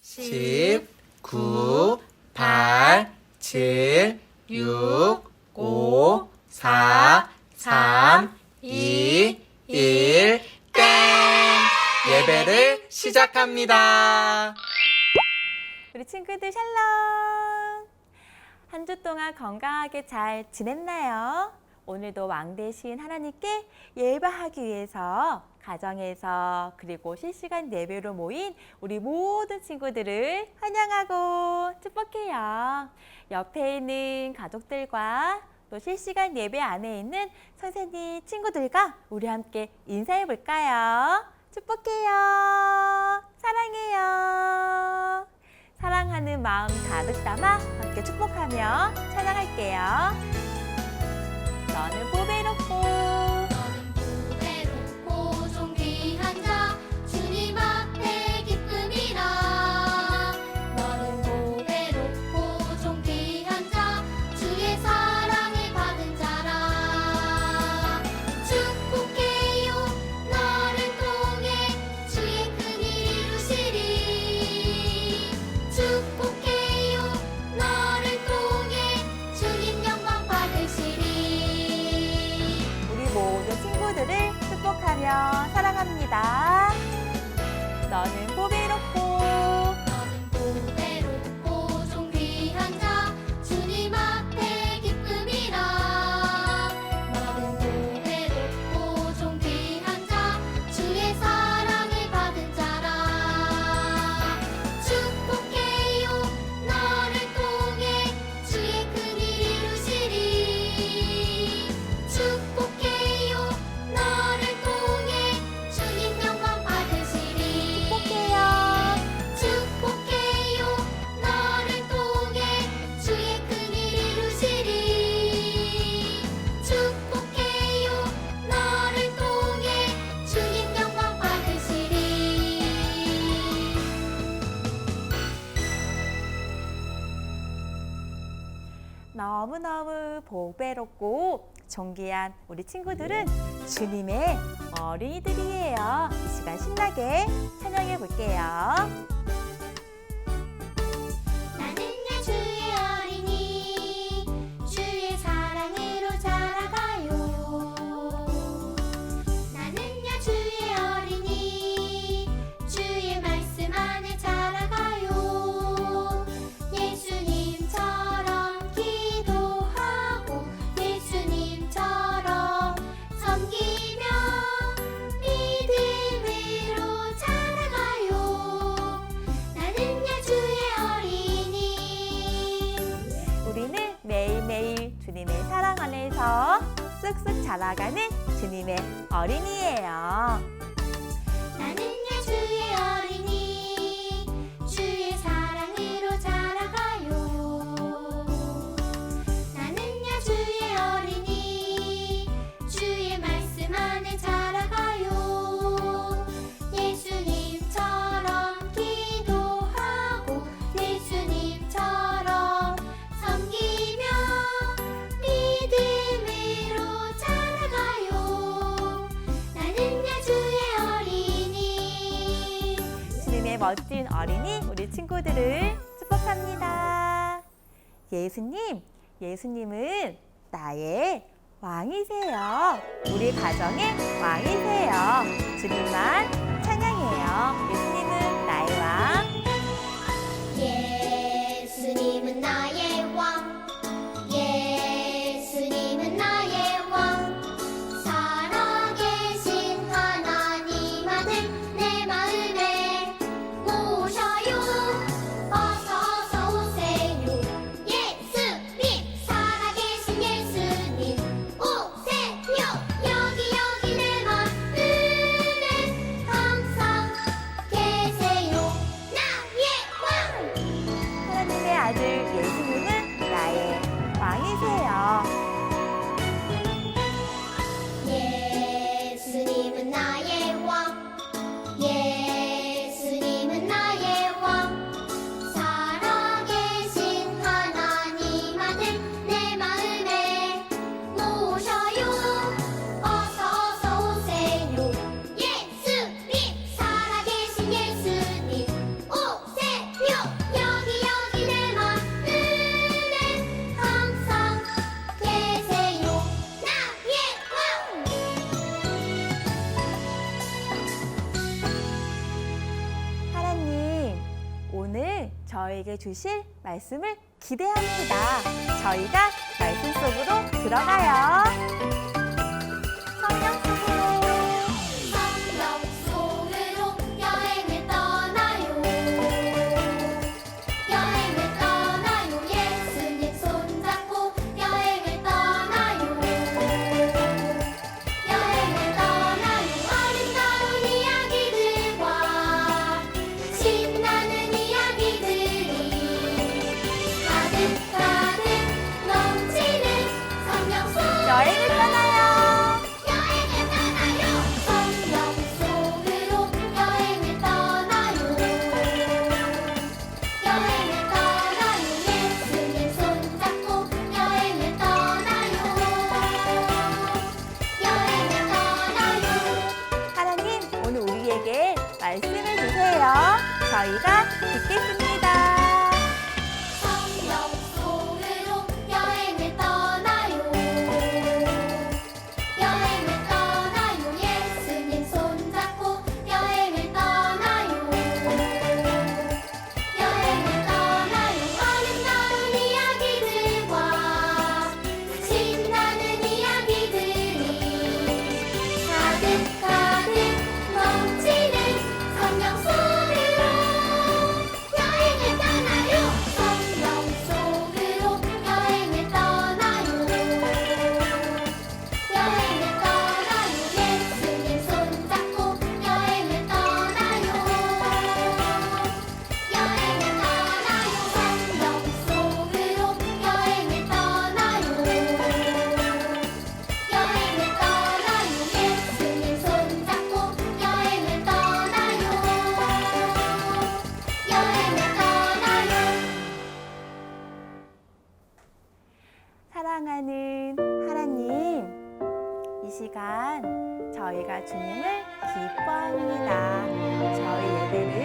10, 9, 8, 7, 6, 5, 4, 3, 2, 1, 땡! 예배를 시작합니다. 우리 친구들 샬롬! 한 주 동안 건강하게 잘 지냈나요? 오늘도 왕 대신 하나님께 예배하기 위해서 가정에서 그리고 실시간 예배로 모인 우리 모든 친구들을 환영하고 축복해요. 옆에 있는 가족들과 또 실시간 예배 안에 있는 선생님 친구들과 우리 함께 인사해 볼까요? 축복해요. 사랑해요. 사랑하는 마음 가득 담아 함께 축복하며 찬양할게요. 너는 보배롭고 너는 보배롭고 존귀한 자 주님 앞에 기쁨이라. 너는 보배롭고 존귀한 자 주의 사랑을 받은 자라. 축복해요 너를 통해 주의 큰일 이루시리. 축복해요 너를 통해 주님 영광 받으시리. 우리 모든 친구들을 축복하며 사랑합니다. 너는 보배롭고 너는 보배롭고 존귀한 자 주님 앞에 기쁨이라. 너는 보배롭고 존귀한 자 주의 사랑을 받은 자라. 축복해요 너를 통해 주의 큰일 이루시리. 축복해요 너를 통해 주님 영광 받으시리. 축복해요. 축복해요 너를 통해 주의 큰일 이루시리. 축복해요 너를 통해 주님 영광 받으시리. 너무너무 보배롭고 존귀한 우리 친구들은 주님의 어린이들이에요. 이 시간 신나게 찬양해 볼게요. 나는야 주의 어린이 주의 사랑으로 자라가요. 나는야 주의 어린이 주의 말씀 안에 자라가요. 예수님처럼 기도하고 예수님처럼 섬기며 믿음으로 자라가요. 나는야 주의 어린이. 우리는 매일매일 주님의 사랑 안에서 쓱쓱 자라가는 주님의 어린이예요. 나는야 주의 어린이 주의 사랑으로 자라가요. 나는야 주의 어린이 주의 말씀 안에 자라가요. 예수님처럼 기도하고 예수님처럼 섬기며 믿음으로 자라가요. 나는야 주의 어린이. 주님의 멋진 어린이 우리 친구들을 축복합니다. 예수님은 나의 왕이세요. 우리 가정의 왕이세요. 주님만 찬양해요. 예수님은 나의 왕. 예수님은 나의 왕. 예수님은 나의 왕. 살아계신 하나님 아들 내 마음에 모셔요. 어서 오세요. 예수님 살아계신 예수님 오세요. 여기 내 마음에 저에게 주실 말씀을 기대합니다. 저희가 말씀 속으로 들어가요. 성경 속으로. 성경 속으로 여행을 떠나요. 여행을 떠나요. 예수님 손잡고 여행을 떠나요. 여행을 떠나요. 아름다운 이야기들과 신나는 이야기들이 가득가득 넘치는 성경 속 여행을 떠나요. 여행을 떠나요. 성경 속으로 여행을 떠나요. 여행을 떠나요. 예수님 손잡고 여행을 떠나요. 여행을 떠나요. 하나님, 오늘 우리에게 말씀을 주세요. 저희가 듣겠습니다. 성경 속으로 여행을 떠나요. 여행을 떠나요. 예수님 손잡고 여행을 떠나요. 여행을 떠나요. 아름다운 이야기들과 신나는 이야기들이 가득가득 넘치는 성경 속으로 여행을 떠나요. 성경 속으로 여행을 떠나요. 여행을 떠나요. 예수님 손잡고 여행을 떠나요. 여행을 떠나요. 성경 속으로 여행을 떠나요. 여행을 떠나요. 예수님 손잡고 여행을 떠나요. 여행을 떠나요. 사랑하는 하나님, 이 시간 저희가 주님을 기뻐합니다. 저희 예배를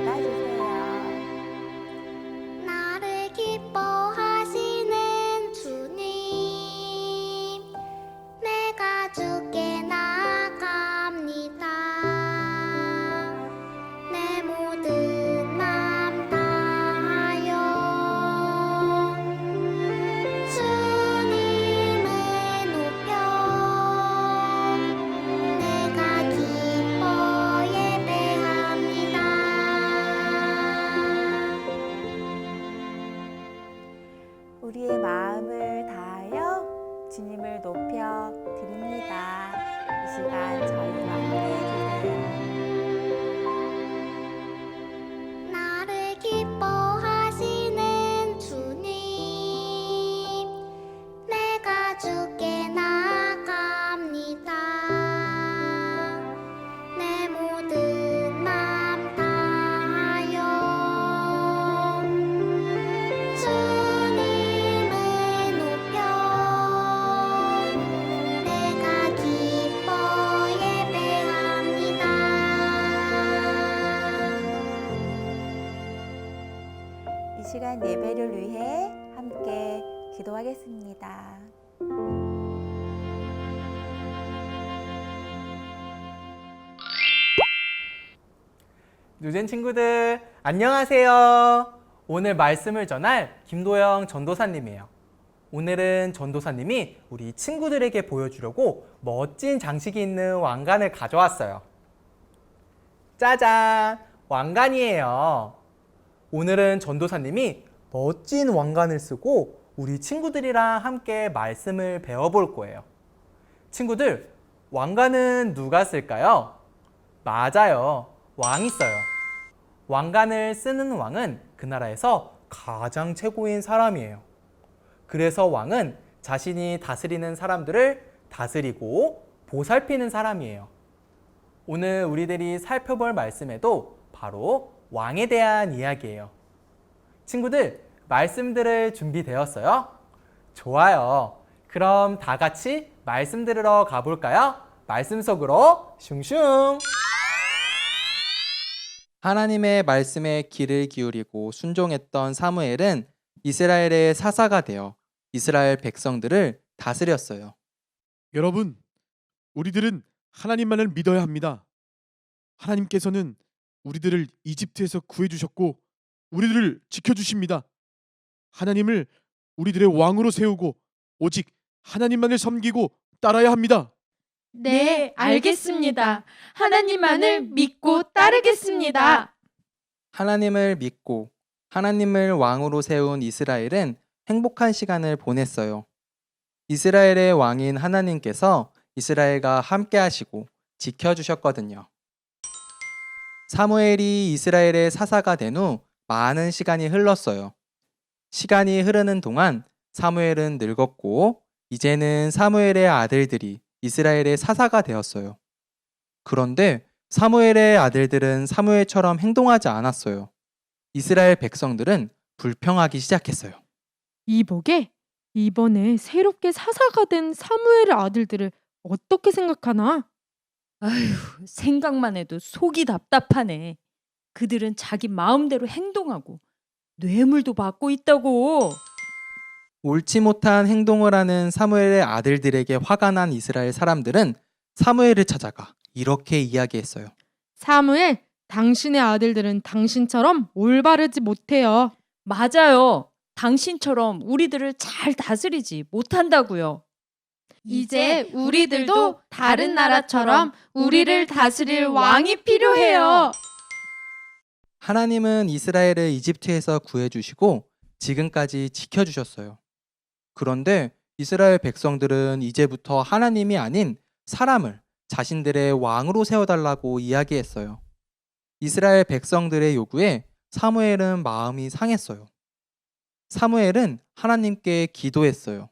받아주세요. 나를 기뻐하시는 주님, 내가 주께 나아갑니다. 내 모든 맘 다하여 주님을 높여 내가 기뻐 예배합니다. 우리의 마음을 다하여 주님을 높여 드립니다. 이 시간 저희와 함께 해주세요. 나를 기뻐하시는 주님, 내가 주께 나아갑니다. 내 모든 맘 다하여 주님을 높여 내가 기뻐 예배합니다. 이 시간 예배를 위해 함께 기도하겠습니다. 누젠 친구들 안녕하세요. 오늘 말씀을 전할 김도영 전도사님이에요. 오늘은 전도사님이 우리 친구들에게 보여주려고 멋진 장식이 있는 왕관을 가져왔어요. 짜잔! 왕관이에요. 오늘은 전도사님이 멋진 왕관을 쓰고 우리 친구들이랑 함께 말씀을 배워볼 거예요. 친구들, 왕관은 누가 쓸까요? 맞아요. 왕이 써요. 왕관을 쓰는 왕은 그 나라에서 가장 최고인 사람이에요. 그래서 왕은 자신이 다스리는 사람들을 다스리고 보살피는 사람이에요. 오늘 우리들이 살펴볼 말씀에도 바로 왕에 대한 이야기예요. 친구들, 말씀 들을 준비되었어요? 좋아요. 그럼 다 같이 말씀 들으러 가볼까요? 말씀 속으로 슝슝! 하나님의 말씀에 귀를 기울이고 순종했던 사무엘은 이스라엘의 사사가 되어 이스라엘 백성들을 다스렸어요. 여러분, 우리들은 하나님만을 믿어야 합니다. 하나님께서는 우리들을 이집트에서 구해주셨고 우리들을 지켜주십니다. 하나님을 우리들의 왕으로 세우고 오직 하나님만을 섬기고 따라야 합니다. 네, 알겠습니다. 하나님만을 믿고 따르겠습니다. 하나님을 믿고 하나님을 왕으로 세운 이스라엘은 행복한 시간을 보냈어요. 이스라엘의 왕인 하나님께서 이스라엘과 함께 하시고 지켜주셨거든요. 사무엘이 이스라엘의 사사가 된 후 많은 시간이 흘렀어요. 시간이 흐르는 동안 사무엘은 늙었고 이제는 사무엘의 아들들이 이스라엘의 사사가 되었어요. 그런데 사무엘의 아들들은 사무엘처럼 행동하지 않았어요. 이스라엘 백성들은 불평하기 시작했어요. 이보게, 이번에 새롭게 사사가 된 사무엘의 아들들을 어떻게 생각하나? 아휴, 생각만 해도 속이 답답하네. 그들은 자기 마음대로 행동하고 뇌물도 받고 있다고. 옳지 못한 행동을 하는 사무엘의 아들들에게 화가 난 이스라엘 사람들은 사무엘을 찾아가 이렇게 이야기했어요. 사무엘, 당신의 아들들은 당신처럼 올바르지 못해요. 맞아요. 당신처럼 우리들을 잘 다스리지 못한다고요. 이제 우리들도 다른 나라처럼 우리를 다스릴 왕이 필요해요. 하나님은 이스라엘을 이집트에서 구해주시고 지금까지 지켜주셨어요. 그런데 이스라엘 백성들은 이제부터 하나님이 아닌 사람을 자신들의 왕으로 세워달라고 이야기했어요. 이스라엘 백성들의 요구에 사무엘은 마음이 상했어요. 사무엘은 하나님께 기도했어요.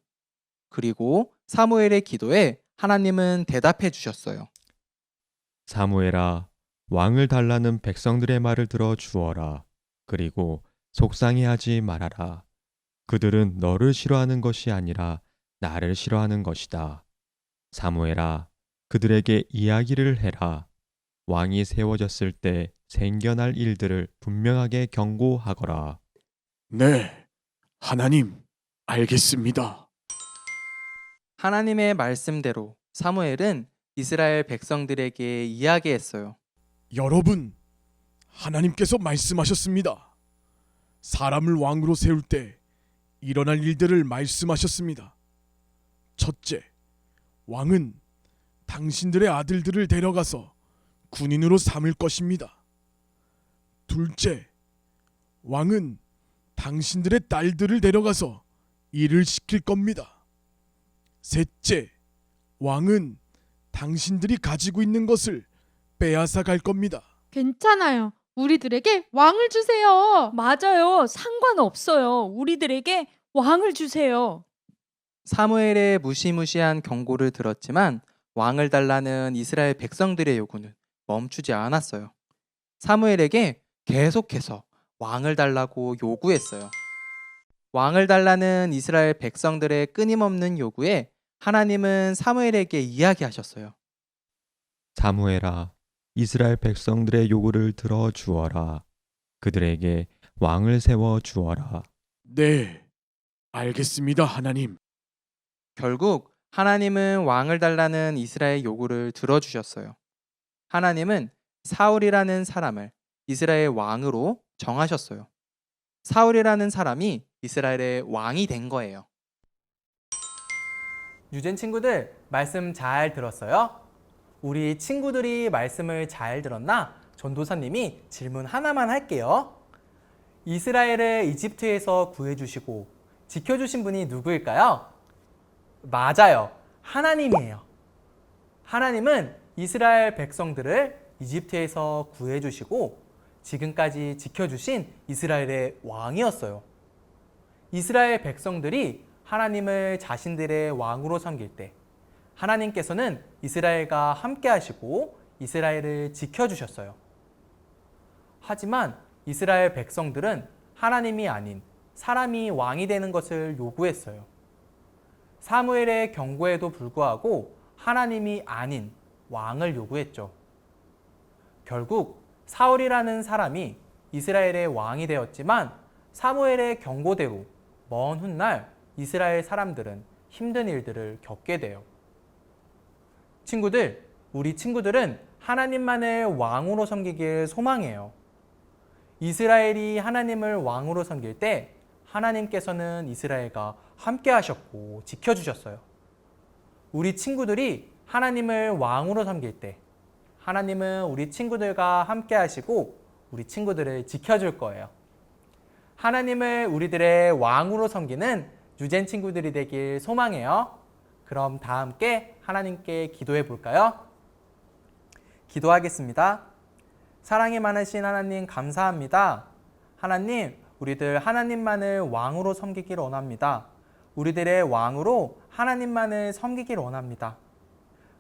그리고 사무엘의 기도에 하나님은 대답해 주셨어요. 사무엘아, 왕을 달라는 백성들의 말을 들어 주어라. 그리고 속상해하지 말아라. 그들은 너를 싫어하는 것이 아니라 나를 싫어하는 것이다. 사무엘아, 그들에게 이야기를 해라. 왕이 세워졌을 때 생겨날 일들을 분명하게 경고하거라. 네, 하나님, 알겠습니다. 하나님의 말씀대로 사무엘은 이스라엘 백성들에게 이야기했어요. 여러분, 하나님께서 말씀하셨습니다. 사람을 왕으로 세울 때 일어날 일들을 말씀하셨습니다. 첫째, 왕은 당신들의 아들들을 데려가서 군인으로 삼을 것입니다. 둘째, 왕은 당신들의 딸들을 데려가서 일을 시킬 겁니다. 셋째, 왕은 당신들이 가지고 있는 것을 빼앗아 갈 겁니다. 괜찮아요. 우리들에게 왕을 주세요. 맞아요. 상관없어요. 우리들에게 왕을 주세요. 사무엘의 무시무시한 경고를 들었지만 왕을 달라는 이스라엘 백성들의 요구는 멈추지 않았어요. 사무엘에게 계속해서 왕을 달라고 요구했어요. 왕을 달라는 이스라엘 백성들의 끊임없는 요구에 하나님은 사무엘에게 이야기하셨어요. 사무엘아, 이스라엘 백성들의 요구를 들어 주어라. 그들에게 왕을 세워 주어라. 네, 알겠습니다, 하나님. 결국 하나님은 왕을 달라는 이스라엘 요구를 들어주셨어요. 하나님은 사울이라는 사람을 이스라엘 왕으로 정하셨어요. 사울이라는 사람이 이스라엘의 왕이 된 거예요. 유젠 친구들, 말씀 잘 들었어요? 우리 친구들이 말씀을 잘 들었나? 전도사님이 질문 하나만 할게요. 이스라엘을 이집트에서 구해주시고 지켜주신 분이 누구일까요? 맞아요. 하나님이에요. 하나님은 이스라엘 백성들을 이집트에서 구해주시고 지금까지 지켜주신 이스라엘의 왕이었어요. 이스라엘 백성들이 하나님을 자신들의 왕으로 섬길 때 하나님께서는 이스라엘과 함께 하시고 이스라엘을 지켜주셨어요. 하지만 이스라엘 백성들은 하나님이 아닌 사람이 왕이 되는 것을 요구했어요. 사무엘의 경고에도 불구하고 하나님이 아닌 왕을 요구했죠. 결국 사울이라는 사람이 이스라엘의 왕이 되었지만 사무엘의 경고대로 먼 훗날 이스라엘 사람들은 힘든 일들을 겪게 돼요. 친구들, 우리 친구들은 하나님만을 왕으로 섬기길 소망해요. 이스라엘이 하나님을 왕으로 섬길 때 하나님께서는 이스라엘과 함께 하셨고 지켜주셨어요. 우리 친구들이 하나님을 왕으로 섬길 때 하나님은 우리 친구들과 함께 하시고 우리 친구들을 지켜줄 거예요. 하나님을 우리들의 왕으로 섬기는 유젠 친구들이 되길 소망해요. 그럼 다 함께 하나님께 기도해 볼까요? 기도하겠습니다. 사랑이 많으신 하나님 감사합니다. 하나님, 우리들 하나님만을 왕으로 섬기길 원합니다. 우리들의 왕으로 하나님만을 섬기길 원합니다.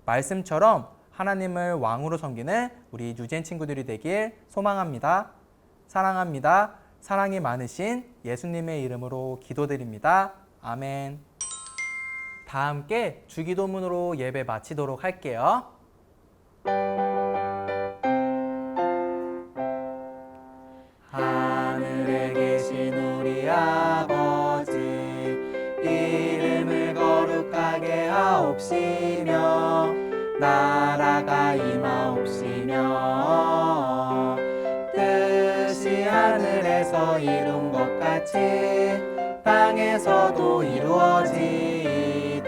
말씀처럼 하나님을 왕으로 섬기는 우리 유젠 친구들이 되길 소망합니다. 사랑합니다. 사랑이 많으신 예수님의 이름으로 기도드립니다. 아멘. 다 함께 주기도문으로 예배 마치도록 할게요. 하늘에 계신 우리 아버지, 이름을 거룩하게 하옵시며 나라가 임하옵시며 뜻이 하늘에서 이룬 것 같이 땅에서도 이루어지이다.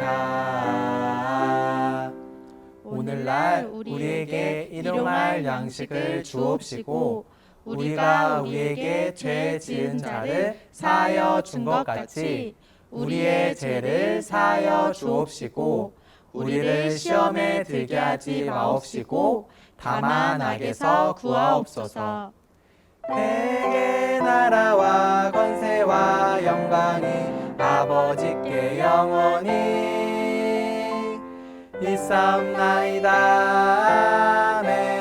오늘날 우리에게 일용할 양식을 주옵시고 우리가 우리에게 죄 지은 자를 사하여 준 것 같이 우리의 죄를 사하여 주옵시고 우리를 시험에 들게 하지 마옵시고 다만 악에서 구하옵소서. 대개 나라와 권세와 영광이 아버지께 영원히 있사옵나이다. 아멘.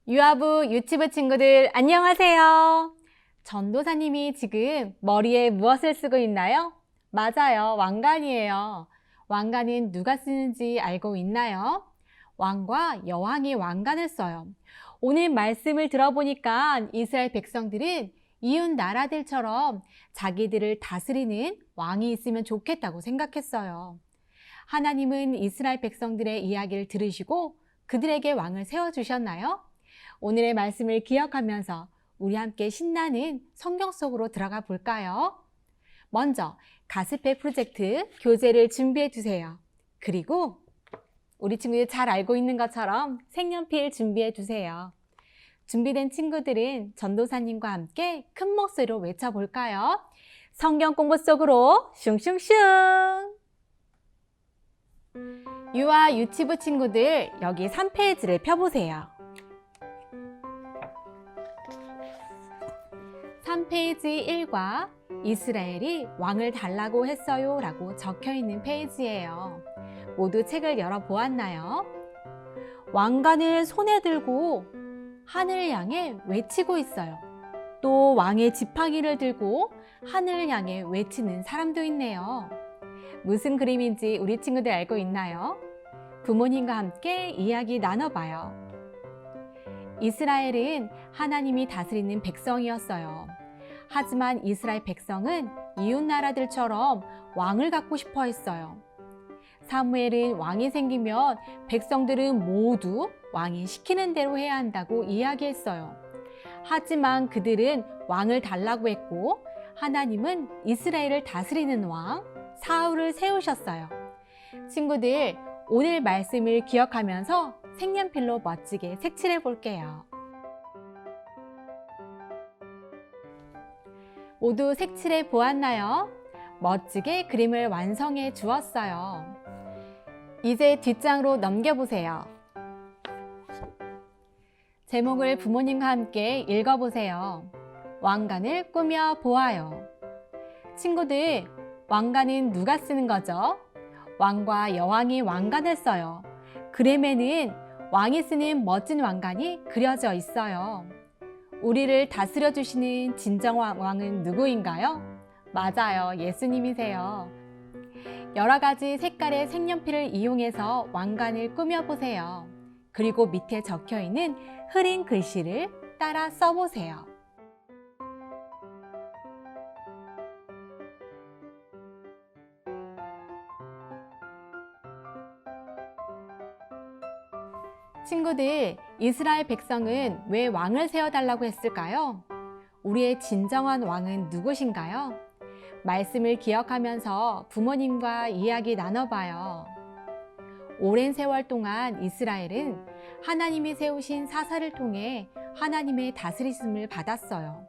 유아부 유치부 친구들 안녕하세요. 전도사님이 지금 머리에 무엇을 쓰고 있나요? 맞아요. 왕관이에요. 왕관은 누가 쓰는지 알고 있나요? 왕과 여왕이 왕관을 써요. 오늘 말씀을 들어보니까 이스라엘 백성들은 이웃 나라들처럼 자기들을 다스리는 왕이 있으면 좋겠다고 생각했어요. 하나님은 이스라엘 백성들의 이야기를 들으시고 그들에게 왕을 세워주셨나요? 오늘의 말씀을 기억하면서 우리 함께 신나는 성경 속으로 들어가 볼까요? 먼저 가스펠 프로젝트 교재를 준비해 주세요. 그리고 우리 친구들 잘 알고 있는 것처럼 색연필 준비해 주세요. 준비된 친구들은 전도사님과 함께 큰 목소리로 외쳐볼까요? 성경 공부 속으로 슝슝슝! 유아 유치부 친구들 여기 3페이지를 펴보세요. 3페이지 1과 이스라엘이 왕을 달라고 했어요 라고 적혀 있는 페이지예요. 모두 책을 열어보았나요? 왕관을 손에 들고 하늘을 향해 외치고 있어요. 또 왕의 지팡이를 들고 하늘을 향해 외치는 사람도 있네요. 무슨 그림인지 우리 친구들 알고 있나요? 부모님과 함께 이야기 나눠봐요. 이스라엘은 하나님이 다스리는 백성이었어요. 하지만 이스라엘 백성은 이웃 나라들처럼 왕을 갖고 싶어 했어요. 사무엘은 왕이 생기면 백성들은 모두 왕이 시키는 대로 해야 한다고 이야기했어요. 하지만 그들은 왕을 달라고 했고 하나님은 이스라엘을 다스리는 왕 사울을 세우셨어요. 친구들, 오늘 말씀을 기억하면서 색연필로 멋지게 색칠해 볼게요. 모두 색칠해 보았나요? 멋지게 그림을 완성해 주었어요. 이제 뒷장으로 넘겨보세요. 제목을 부모님과 함께 읽어보세요. 왕관을 꾸며 보아요. 친구들, 왕관은 누가 쓰는 거죠? 왕과 여왕이 왕관을 써요. 그림에는 왕이 쓰는 멋진 왕관이 그려져 있어요. 우리를 다스려 주시는 진정 왕은 누구인가요? 맞아요. 예수님이세요. 여러 가지 색깔의 색연필을 이용해서 왕관을 꾸며보세요. 그리고 밑에 적혀 있는 흐린 글씨를 따라 써보세요. 친구들, 이스라엘 백성은 왜 왕을 세워달라고 했을까요? 우리의 진정한 왕은 누구신가요? 말씀을 기억하면서 부모님과 이야기 나눠봐요. 오랜 세월 동안 이스라엘은 하나님이 세우신 사사를 통해 하나님의 다스리심을 받았어요.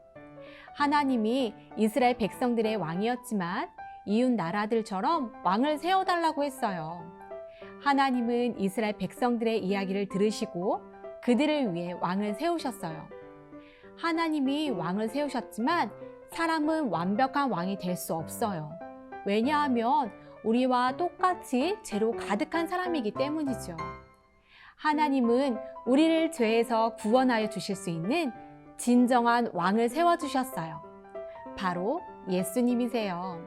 하나님이 이스라엘 백성들의 왕이었지만 이웃 나라들처럼 왕을 세워달라고 했어요. 하나님은 이스라엘 백성들의 이야기를 들으시고 그들을 위해 왕을 세우셨어요. 하나님이 왕을 세우셨지만 사람은 완벽한 왕이 될 수 없어요. 왜냐하면 우리와 똑같이 죄로 가득한 사람이기 때문이죠. 하나님은 우리를 죄에서 구원하여 주실 수 있는 진정한 왕을 세워주셨어요. 바로 예수님이세요.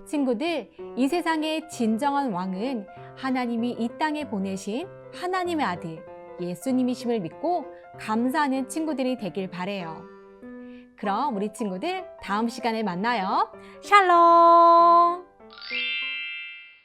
친구들, 이 세상의 진정한 왕은 하나님이 이 땅에 보내신 하나님의 아들 예수님이심을 믿고 감사하는 친구들이 되길 바래요. 그럼 우리 친구들 다음 시간에 만나요. 샬롬!